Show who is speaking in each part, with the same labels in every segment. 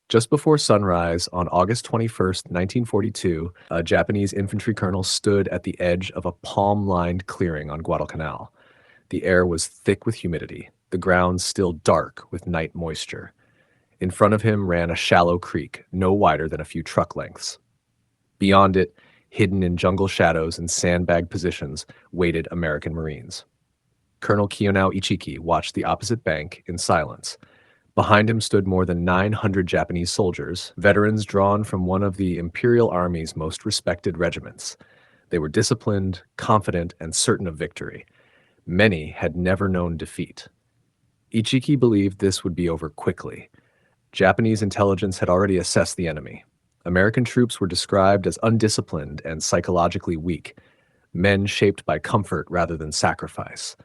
Speaker 1: Just before sunrise on August 21st, 1942, a Japanese infantry colonel stood at the edge of a palm-lined clearing on Guadalcanal. The air was thick with humidity, the ground still dark with night moisture. In front of him ran a shallow creek, no wider than a few truck lengths. Beyond it, hidden in jungle shadows and sandbag positions, waited American Marines. Colonel Kiyonao Ichiki watched the opposite bank in silence. Behind him stood more than 900 Japanese soldiers, veterans drawn from one of the Imperial Army's most respected regiments. They were disciplined, confident, and certain of victory. Many had never known defeat. Ichiki believed this would be over quickly. Japanese intelligence had already assessed the enemy. American troops were described as undisciplined and psychologically weak, men shaped by comfort rather than sacrifice.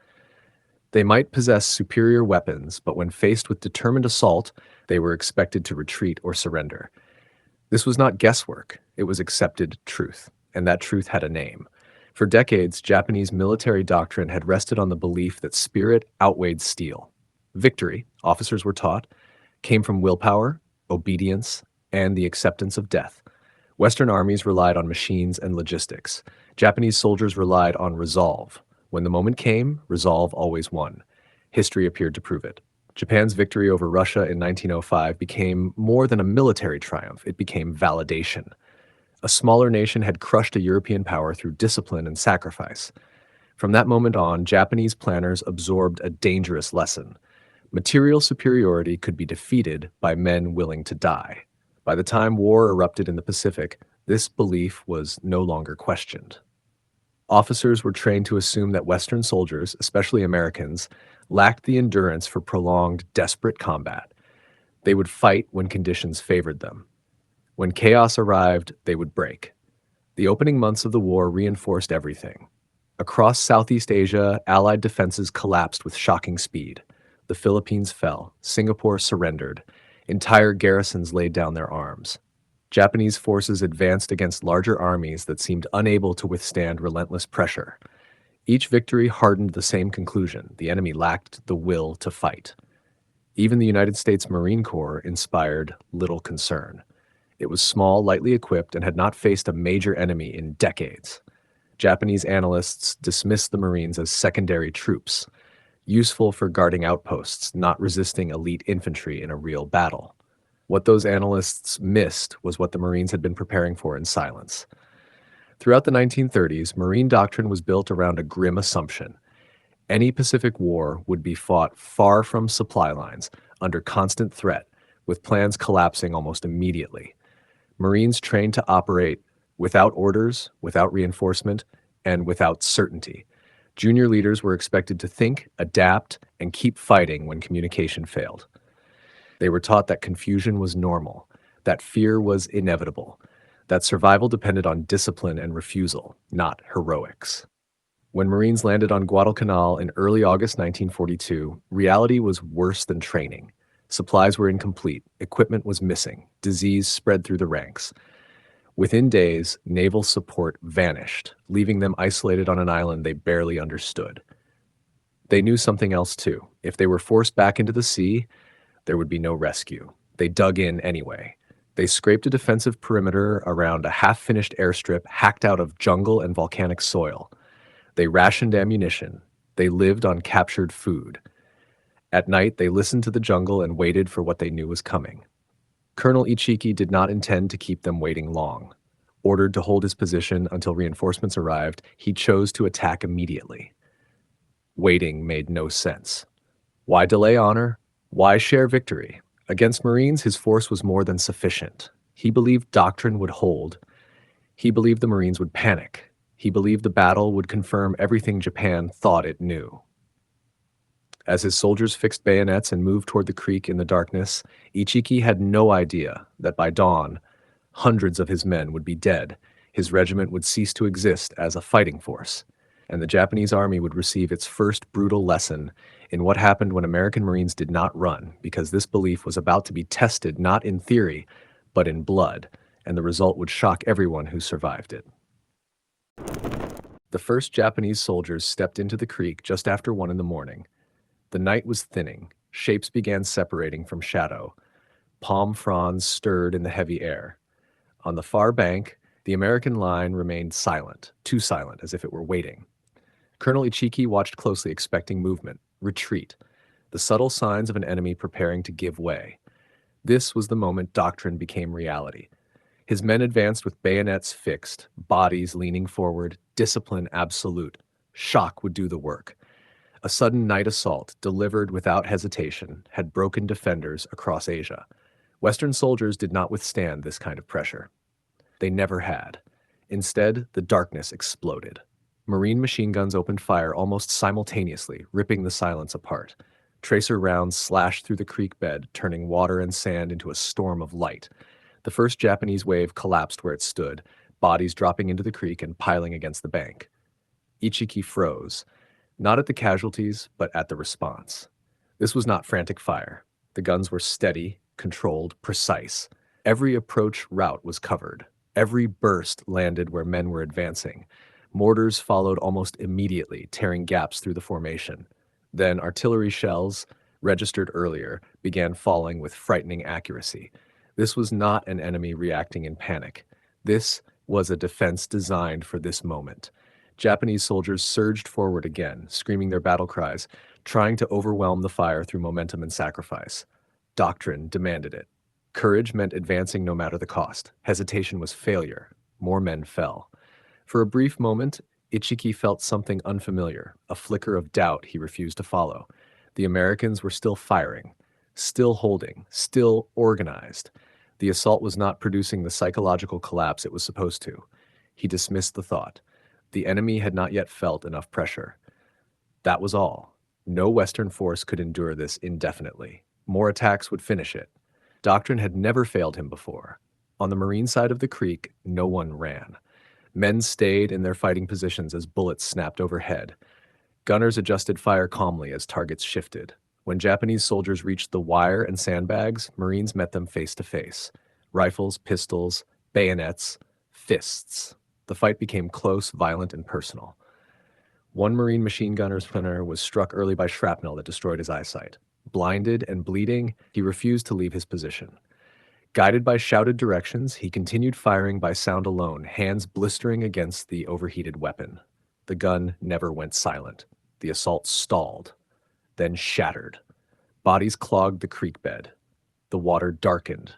Speaker 1: They might possess superior weapons, but when faced with determined assault, they were expected to retreat or surrender. This was not guesswork, it was accepted truth, and that truth had a name. For decades, Japanese military doctrine had rested on the belief that spirit outweighed steel. Victory, officers were taught, came from willpower, obedience, and the acceptance of death. Western armies relied on machines and logistics. Japanese soldiers relied on resolve. When the moment came, resolve always won. History appeared to prove it. Japan's victory over Russia in 1905 became more than a military triumph. It became validation. A smaller nation had crushed a European power through discipline and sacrifice. From that moment on, Japanese planners absorbed a dangerous lesson. Material superiority could be defeated by men willing to die. By the time war erupted in the Pacific, this belief was no longer questioned. Officers were trained to assume that Western soldiers, especially Americans, lacked the endurance for prolonged, desperate combat. They would fight when conditions favored them. When chaos arrived, they would break. The opening months of the war reinforced everything. Across Southeast Asia, Allied defenses collapsed with shocking speed. The Philippines fell. Singapore surrendered. Entire garrisons laid down their arms. Japanese forces advanced against larger armies that seemed unable to withstand relentless pressure. Each victory hardened the same conclusion: the enemy lacked the will to fight. Even the United States Marine Corps inspired little concern. It was small, lightly equipped, and had not faced a major enemy in decades. Japanese analysts dismissed the Marines as secondary troops, useful for guarding outposts, not resisting elite infantry in a real battle. What those analysts missed was what the Marines had been preparing for in silence. Throughout the 1930s, Marine doctrine was built around a grim assumption. Any Pacific war would be fought far from supply lines, under constant threat, with plans collapsing almost immediately. Marines trained to operate without orders, without reinforcement, and without certainty. Junior leaders were expected to think, adapt, and keep fighting when communication failed. They were taught that confusion was normal, that fear was inevitable, that survival depended on discipline and refusal, not heroics. When Marines landed on Guadalcanal in early August 1942, reality was worse than training. Supplies were incomplete, equipment was missing, disease spread through the ranks. Within days, naval support vanished, leaving them isolated on an island they barely understood. They knew something else too. If they were forced back into the sea, there would be no rescue. They dug in anyway. They scraped a defensive perimeter around a half-finished airstrip hacked out of jungle and volcanic soil. They rationed ammunition. They lived on captured food. At night, they listened to the jungle and waited for what they knew was coming. Colonel Ichiki did not intend to keep them waiting long. Ordered to hold his position until reinforcements arrived, he chose to attack immediately. Waiting made no sense. Why delay honor? Why share victory? Against Marines, his force was more than sufficient. He believed doctrine would hold. He believed the Marines would panic. He believed the battle would confirm everything Japan thought it knew. As his soldiers fixed bayonets and moved toward the creek in the darkness, Ichiki had no idea that by dawn, hundreds of his men would be dead, his regiment would cease to exist as a fighting force, and the Japanese army would receive its first brutal lesson in what happened when American Marines did not run, because this belief was about to be tested not in theory, but in blood, and the result would shock everyone who survived it. The first Japanese soldiers stepped into the creek just after 1 a.m. The night was thinning. Shapes began separating from shadow. palm fronds stirred in the heavy air. On the far bank, the American line remained silent, too silent, as if it were waiting. Colonel Ichiki watched closely, expecting movement, retreat, the subtle signs of an enemy preparing to give way. This was the moment doctrine became reality. His men advanced with bayonets fixed, bodies leaning forward, discipline absolute. Shock would do the work. A sudden night assault, delivered without hesitation, had broken defenders across Asia. Western soldiers did not withstand this kind of pressure. They never had. Instead, the darkness exploded. Marine machine guns opened fire almost simultaneously, ripping the silence apart. Tracer rounds slashed through the creek bed, turning water and sand into a storm of light. The first Japanese wave collapsed where it stood, bodies dropping into the creek and piling against the bank. Ichiki froze, not at the casualties, but at the response. This was not frantic fire. The guns were steady, controlled, precise. Every approach route was covered. Every burst landed where men were advancing. Mortars followed almost immediately, tearing gaps through the formation. Then artillery shells, registered earlier, began falling with frightening accuracy. This was not an enemy reacting in panic. This was a defense designed for this moment. Japanese soldiers surged forward again, screaming their battle cries, trying to overwhelm the fire through momentum and sacrifice. Doctrine demanded it. Courage meant advancing no matter the cost. Hesitation was failure. More men fell. For a brief moment, Ichiki felt something unfamiliar, a flicker of doubt he refused to follow. The Americans were still firing, still holding, still organized. The assault was not producing the psychological collapse it was supposed to. He dismissed the thought. The enemy had not yet felt enough pressure. That was all. No Western force could endure this indefinitely. More attacks would finish it. Doctrine had never failed him before. On the marine side of the creek, no one ran. Men stayed in their fighting positions as bullets snapped overhead. Gunners adjusted fire calmly as targets shifted. When Japanese soldiers reached the wire and sandbags, Marines met them face to face. Rifles, pistols, bayonets, fists. The fight became close, violent, and personal. One Marine machine gunner's gunner was struck early by shrapnel that destroyed his eyesight. Blinded and bleeding, he refused to leave his position. Guided by shouted directions, he continued firing by sound alone, hands blistering against the overheated weapon. The gun never went silent. The assault stalled, then shattered. Bodies clogged the creek bed. The water darkened.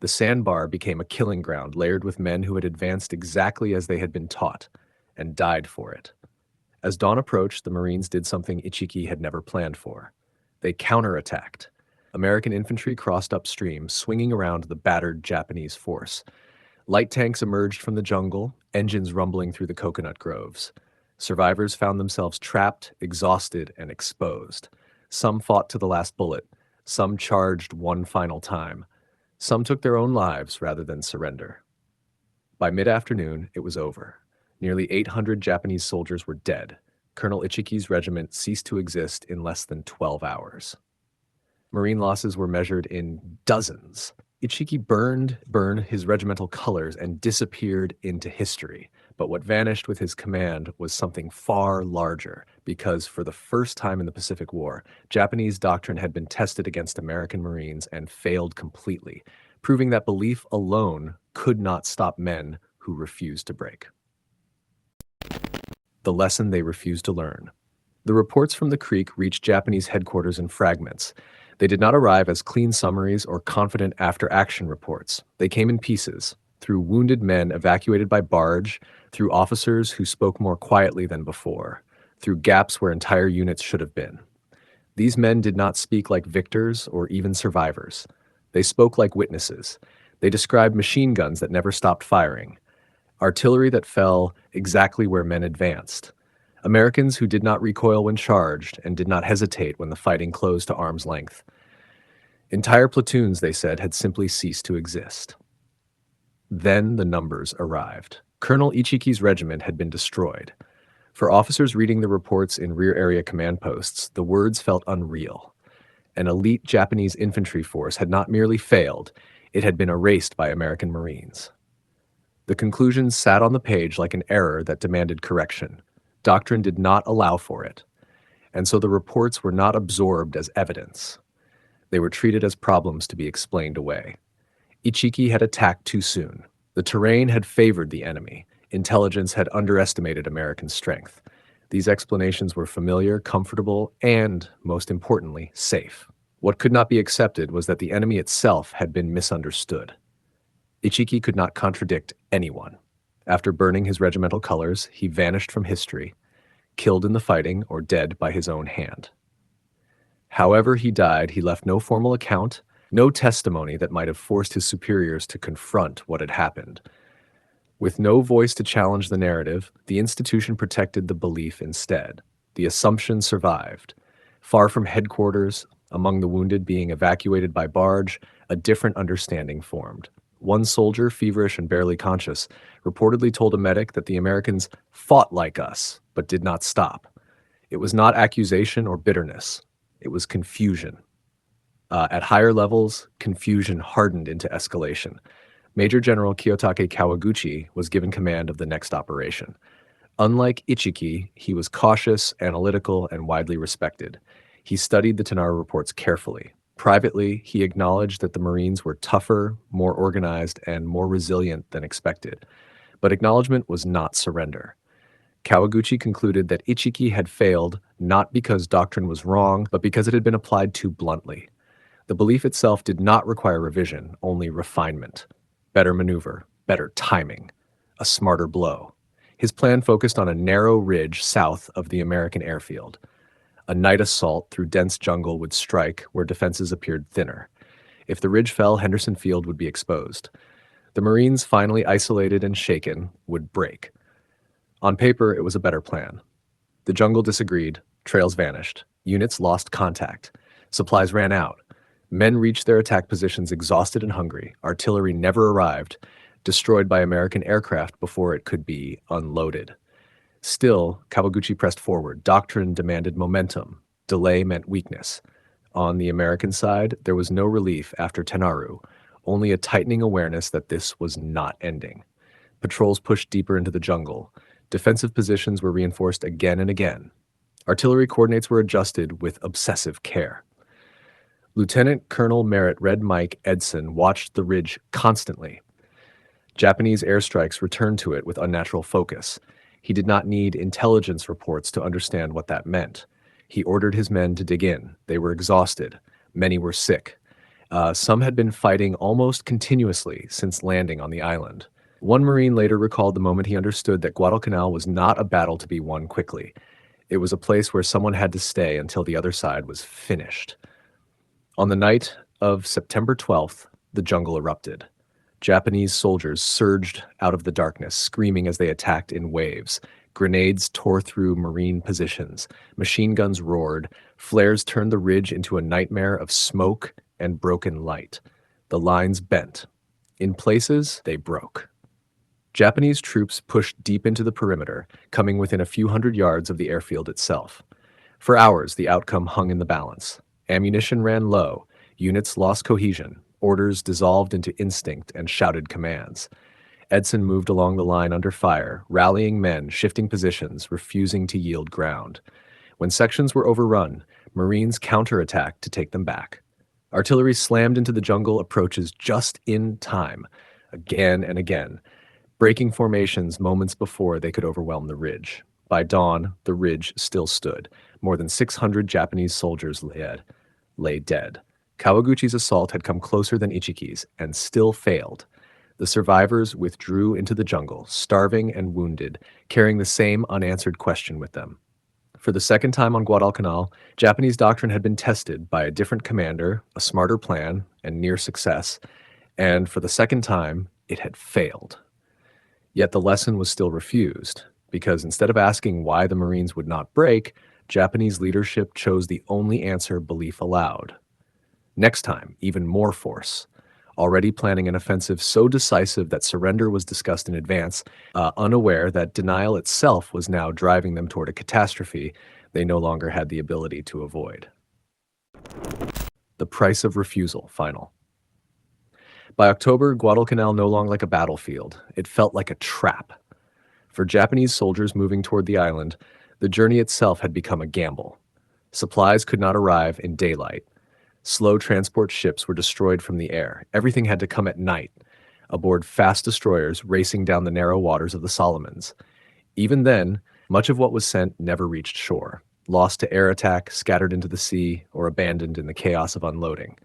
Speaker 1: The sandbar became a killing ground layered with men who had advanced exactly as they had been taught, and died for it. As dawn approached, the Marines did something Ichiki had never planned for. They counterattacked. American infantry crossed upstream, swinging around the battered Japanese force. Light tanks emerged from the jungle, engines rumbling through the coconut groves. Survivors found themselves trapped, exhausted, and exposed. Some fought to the last bullet. Some charged one final time. Some took their own lives rather than surrender. By mid-afternoon, it was over. Nearly 800 Japanese soldiers were dead. Colonel Ichiki's regiment ceased to exist in less than 12 hours. Marine losses were measured in dozens. Ichiki burned his regimental colors and disappeared into history. But what vanished with his command was something far larger, because for the first time in the Pacific War, Japanese doctrine had been tested against American Marines and failed completely, proving that belief alone could not stop men who refused to break. The lesson they refused to learn. The reports from the creek reached Japanese headquarters in fragments. They did not arrive as clean summaries or confident after-action reports. They came in pieces, through wounded men evacuated by barge, through officers who spoke more quietly than before, through gaps where entire units should have been. These men did not speak like victors or even survivors. They spoke like witnesses. They described machine guns that never stopped firing, artillery that fell exactly where men advanced, Americans who did not recoil when charged and did not hesitate when the fighting closed to arm's length. Entire platoons, they said, had simply ceased to exist. Then the numbers arrived. Colonel Ichiki's regiment had been destroyed. For officers reading the reports in rear area command posts, the words felt unreal. An elite Japanese infantry force had not merely failed, it had been erased by American Marines. The conclusions sat on the page like an error that demanded correction. Doctrine did not allow for it, and so the reports were not absorbed as evidence. They were treated as problems to be explained away. Ichiki had attacked too soon. The terrain had favored the enemy. Intelligence had underestimated American strength. These explanations were familiar, comfortable, and, most importantly, safe. What could not be accepted was that the enemy itself had been misunderstood. Ichiki could not contradict anyone. After burning his regimental colors, he vanished from history, killed in the fighting or dead by his own hand. However he died, he left no formal account, no testimony that might have forced his superiors to confront what had happened. With no voice to challenge the narrative, the institution protected the belief instead. The assumption survived. Far from headquarters, among the wounded being evacuated by barge, a different understanding formed. One soldier, feverish and barely conscious, reportedly told a medic that the Americans fought like us, but did not stop. It was not accusation or bitterness. It was confusion. At higher levels, confusion hardened into escalation. Major General Kiyotake Kawaguchi was given command of the next operation. Unlike Ichiki, he was cautious, analytical, and widely respected. He studied the Tenaru reports carefully. Privately, he acknowledged that the Marines were tougher, more organized, and more resilient than expected. But acknowledgement was not surrender. Kawaguchi concluded that Ichiki had failed not because doctrine was wrong, but because it had been applied too bluntly. The belief itself did not require revision, only refinement. Better maneuver, better timing, a smarter blow. His plan focused on a narrow ridge south of the American airfield. A night assault through dense jungle would strike where defenses appeared thinner. If the ridge fell, Henderson Field would be exposed. The Marines, finally isolated and shaken, would break. On paper, it was a better plan. The jungle disagreed, trails vanished, units lost contact, supplies ran out. Men reached their attack positions exhausted and hungry. Artillery never arrived, destroyed by American aircraft before it could be unloaded. Still, Kawaguchi pressed forward. Doctrine demanded momentum. Delay meant weakness. On the American side, there was no relief after Tenaru, only a tightening awareness that this was not ending. Patrols pushed deeper into the jungle. Defensive positions were reinforced again and again. Artillery coordinates were adjusted with obsessive care. Lieutenant Colonel Merritt, Red Mike Edson, watched the ridge constantly. Japanese airstrikes returned to it with unnatural focus. He did not need intelligence reports to understand what that meant. He ordered his men to dig in. They were exhausted. Many were sick. Some had been fighting almost continuously since landing on the island. One Marine later recalled the moment he understood that Guadalcanal was not a battle to be won quickly. It was a place where someone had to stay until the other side was finished. On the night of September 12th, the jungle erupted. Japanese soldiers surged out of the darkness, screaming as they attacked in waves. Grenades tore through Marine positions. Machine guns roared. Flares turned the ridge into a nightmare of smoke and broken light. The lines bent. In places, they broke. Japanese troops pushed deep into the perimeter, coming within a few hundred yards of the airfield itself. For hours, the outcome hung in the balance. Ammunition ran low. Units lost cohesion. Orders dissolved into instinct and shouted commands. Edson moved along the line under fire, rallying men, shifting positions, refusing to yield ground. When sections were overrun, Marines counterattacked to take them back. Artillery slammed into the jungle approaches just in time, again and again, breaking formations moments before they could overwhelm the ridge. By dawn, the ridge still stood. More than 600 Japanese soldiers lay dead. Kawaguchi's assault had come closer than Ichiki's and still failed. The survivors withdrew into the jungle, starving and wounded, carrying the same unanswered question with them. For the second time on Guadalcanal, Japanese doctrine had been tested by a different commander, a smarter plan, and near success, and for the second time, it had failed. Yet the lesson was still refused, because instead of asking why the Marines would not break, Japanese leadership chose the only answer belief allowed. Next time, even more force. Already planning an offensive so decisive that surrender was discussed in advance, unaware that denial itself was now driving them toward a catastrophe they no longer had the ability to avoid. The price of refusal, final. By October, Guadalcanal no longer like a battlefield. It felt like a trap. For Japanese soldiers moving toward the island, the journey itself had become a gamble. Supplies could not arrive in daylight. Slow transport ships were destroyed from the air. Everything had to come at night, aboard fast destroyers racing down the narrow waters of the Solomons. Even then, much of what was sent never reached shore, lost to air attack, scattered into the sea, or abandoned in the chaos of unloading.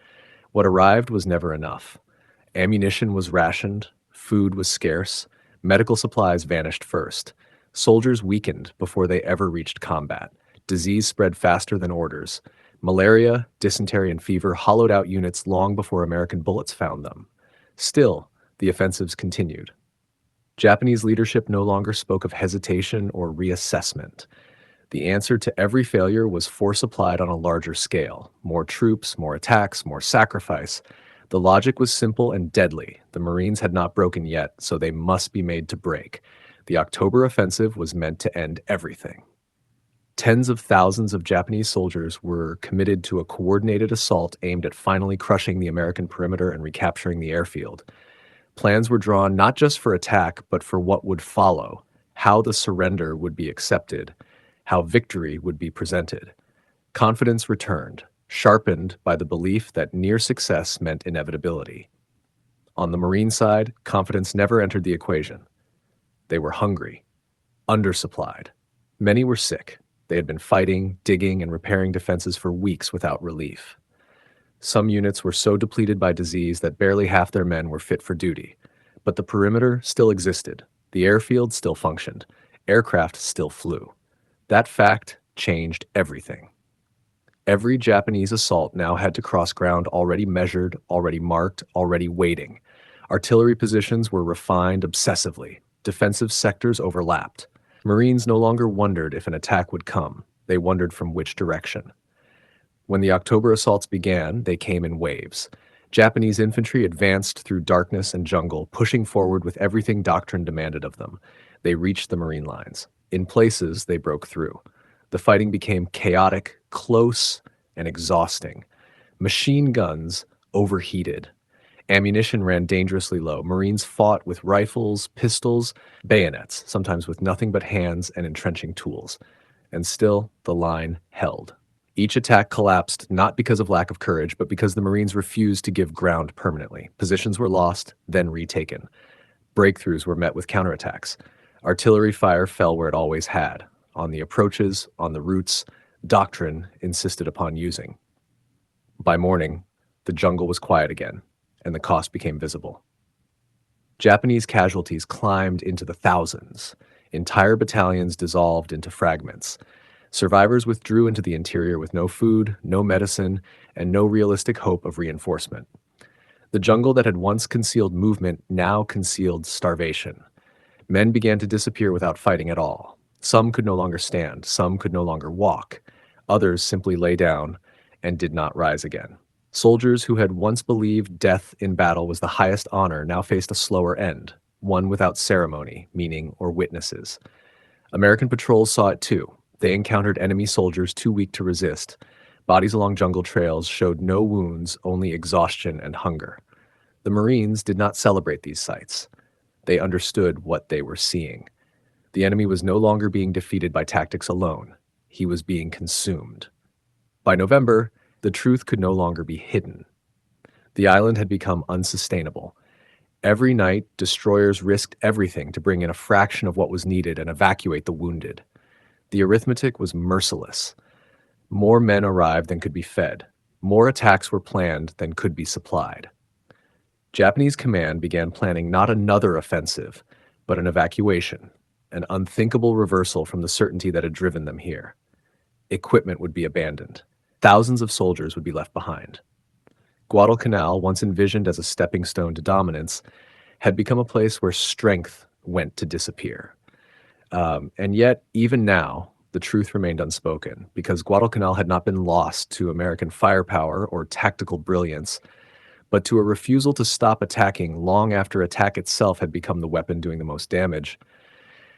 Speaker 1: What arrived was never enough. Ammunition was rationed, food was scarce, medical supplies vanished first. Soldiers weakened before they ever reached combat. Disease spread faster than orders. Malaria, dysentery, and fever hollowed out units long before American bullets found them. Still, the offensives continued. Japanese leadership no longer spoke of hesitation or reassessment. The answer to every failure was force applied on a larger scale. More troops, more attacks, more sacrifice. The logic was simple and deadly. The Marines had not broken yet, so they must be made to break. The October offensive was meant to end everything. Tens of thousands of Japanese soldiers were committed to a coordinated assault aimed at finally crushing the American perimeter and recapturing the airfield. Plans were drawn not just for attack, but for what would follow, how the surrender would be accepted, how victory would be presented. Confidence returned, sharpened by the belief that near success meant inevitability. On the Marine side, confidence never entered the equation. They were hungry, undersupplied. Many were sick. They had been fighting, digging, and repairing defenses for weeks without relief. Some units were so depleted by disease that barely half their men were fit for duty. But the perimeter still existed. The airfield still functioned. Aircraft still flew. That fact changed everything. Every Japanese assault now had to cross ground already measured, already marked, already waiting. Artillery positions were refined obsessively. Defensive sectors overlapped. Marines no longer wondered if an attack would come. They wondered from which direction. When the October assaults began, they came in waves. Japanese infantry advanced through darkness and jungle, pushing forward with everything doctrine demanded of them. They reached the Marine lines. In places, they broke through. The fighting became chaotic, close, and exhausting. Machine guns overheated. Ammunition ran dangerously low. Marines fought with rifles, pistols, bayonets, sometimes with nothing but hands and entrenching tools. And still, the line held. Each attack collapsed not because of lack of courage, but because the Marines refused to give ground permanently. Positions were lost, then retaken. Breakthroughs were met with counterattacks. Artillery fire fell where it always had, on the approaches, on the routes, doctrine insisted upon using. By morning, the jungle was quiet again, and the cost became visible. Japanese casualties climbed into the thousands. Entire battalions dissolved into fragments. Survivors withdrew into the interior with no food, no medicine, and no realistic hope of reinforcement. The jungle that had once concealed movement now concealed starvation. Men began to disappear without fighting at all. Some could no longer stand, some could no longer walk. Others simply lay down and did not rise again. Soldiers who had once believed death in battle was the highest honor now faced a slower end, one without ceremony, meaning, or witnesses. American patrols saw it too. They encountered enemy soldiers too weak to resist. Bodies along jungle trails showed no wounds, only exhaustion and hunger. The Marines did not celebrate these sights. They understood what they were seeing. The enemy was no longer being defeated by tactics alone. He was being consumed. By November, the truth could no longer be hidden. The island had become unsustainable. Every night, destroyers risked everything to bring in a fraction of what was needed and evacuate the wounded. The arithmetic was merciless. More men arrived than could be fed. More attacks were planned than could be supplied. Japanese command began planning not another offensive, but an evacuation, an unthinkable reversal from the certainty that had driven them here. Equipment would be abandoned. Thousands of soldiers would be left behind. Guadalcanal, once envisioned as a stepping stone to dominance, had become a place where strength went to disappear. And yet, even now, the truth remained unspoken, because Guadalcanal had not been lost to American firepower or tactical brilliance, but to a refusal to stop attacking long after attack itself had become the weapon doing the most damage,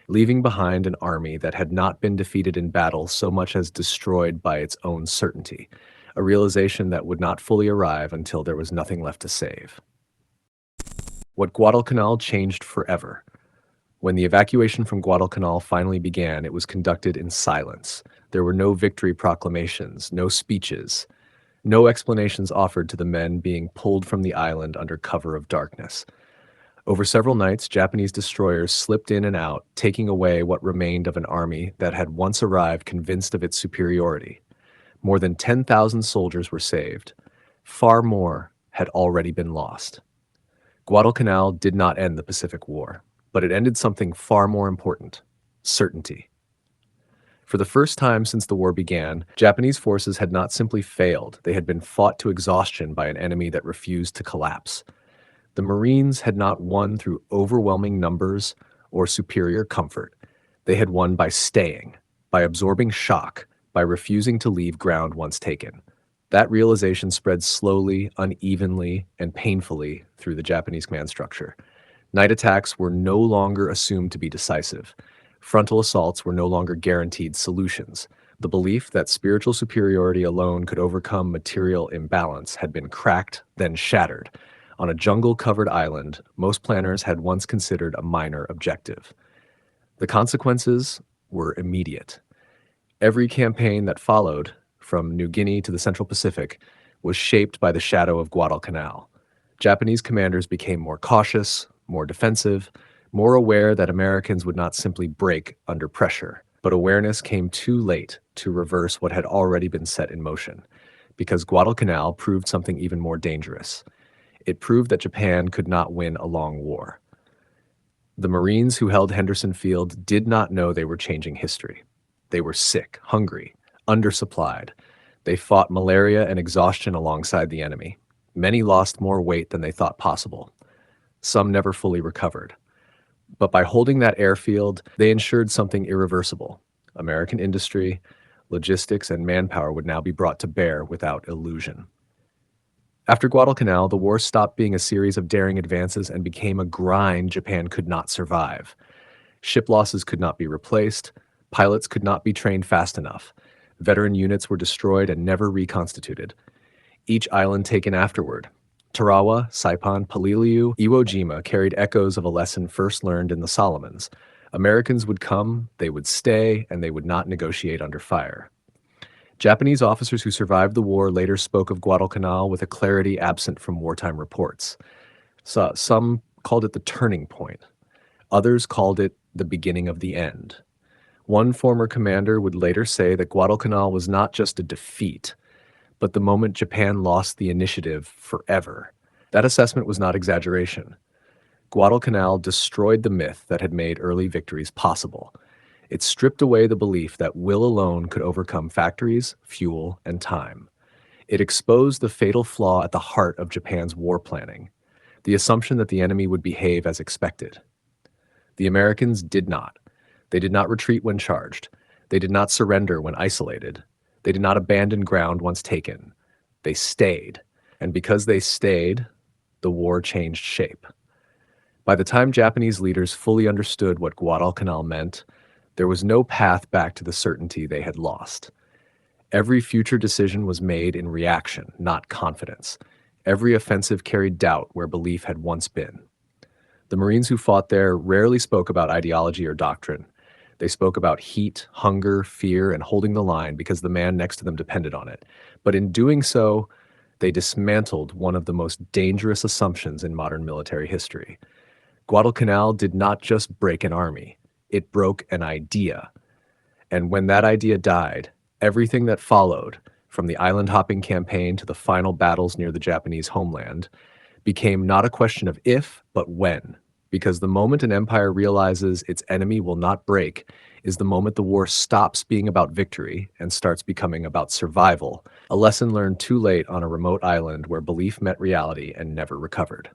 Speaker 1: leaving behind an army that had not been defeated in battle so much as destroyed by its own certainty, a realization that would not fully arrive until there was nothing left to save. What Guadalcanal changed forever. When the evacuation from Guadalcanal finally began, it was conducted in silence. There were no victory proclamations, no speeches. No explanations offered to the men being pulled from the island under cover of darkness. Over several nights, Japanese destroyers slipped in and out, taking away what remained of an army that had once arrived convinced of its superiority. More than 10,000 soldiers were saved. Far more had already been lost. Guadalcanal did not end the Pacific War, but it ended something far more important: certainty. For the first time since the war began, Japanese forces had not simply failed, they had been fought to exhaustion by an enemy that refused to collapse. The Marines had not won through overwhelming numbers or superior comfort. They had won by staying, by absorbing shock, by refusing to leave ground once taken. That realization spread slowly, unevenly, and painfully through the Japanese command structure. Night attacks were no longer assumed to be decisive. Frontal assaults were no longer guaranteed solutions. The belief that spiritual superiority alone could overcome material imbalance had been cracked, then shattered. On a jungle-covered island, most planners had once considered a minor objective. The consequences were immediate. Every campaign that followed, from New Guinea to the Central Pacific, was shaped by the shadow of Guadalcanal. Japanese commanders became more cautious, more defensive, more aware that Americans would not simply break under pressure. But awareness came too late to reverse what had already been set in motion, because Guadalcanal proved something even more dangerous. It proved that Japan could not win a long war. The Marines who held Henderson Field did not know they were changing history. They were sick, hungry, undersupplied. They fought malaria and exhaustion alongside the enemy. Many lost more weight than they thought possible. Some never fully recovered. But by holding that airfield, they ensured something irreversible. American industry, logistics, and manpower would now be brought to bear without illusion. After Guadalcanal, the war stopped being a series of daring advances and became a grind Japan could not survive. Ship losses could not be replaced. Pilots could not be trained fast enough. Veteran units were destroyed and never reconstituted. Each island taken afterward, Tarawa, Saipan, Paliliu, Iwo Jima, carried echoes of a lesson first learned in the Solomons. Americans would come, they would stay, and they would not negotiate under fire. Japanese officers who survived the war later spoke of Guadalcanal with a clarity absent from wartime reports. Some called it the turning point. Others called it the beginning of the end. One former commander would later say that Guadalcanal was not just a defeat, but the moment Japan lost the initiative forever. That assessment was not exaggeration. Guadalcanal destroyed the myth that had made early victories possible. It stripped away the belief that will alone could overcome factories, fuel, and time. It exposed the fatal flaw at the heart of Japan's war planning, the assumption that the enemy would behave as expected. The Americans did not. They did not retreat when charged. They did not surrender when isolated. They did not abandon ground once taken. They stayed. And because they stayed, the war changed shape. By the time Japanese leaders fully understood what Guadalcanal meant, there was no path back to the certainty they had lost. Every future decision was made in reaction, not confidence. Every offensive carried doubt where belief had once been. The Marines who fought there rarely spoke about ideology or doctrine. They spoke about heat, hunger, fear, and holding the line because the man next to them depended on it. But in doing so, they dismantled one of the most dangerous assumptions in modern military history. Guadalcanal did not just break an army. It broke an idea. And when that idea died, everything that followed, from the island-hopping campaign to the final battles near the Japanese homeland, became not a question of if, but when. Because the moment an empire realizes its enemy will not break is the moment the war stops being about victory and starts becoming about survival, a lesson learned too late on a remote island where belief met reality and never recovered.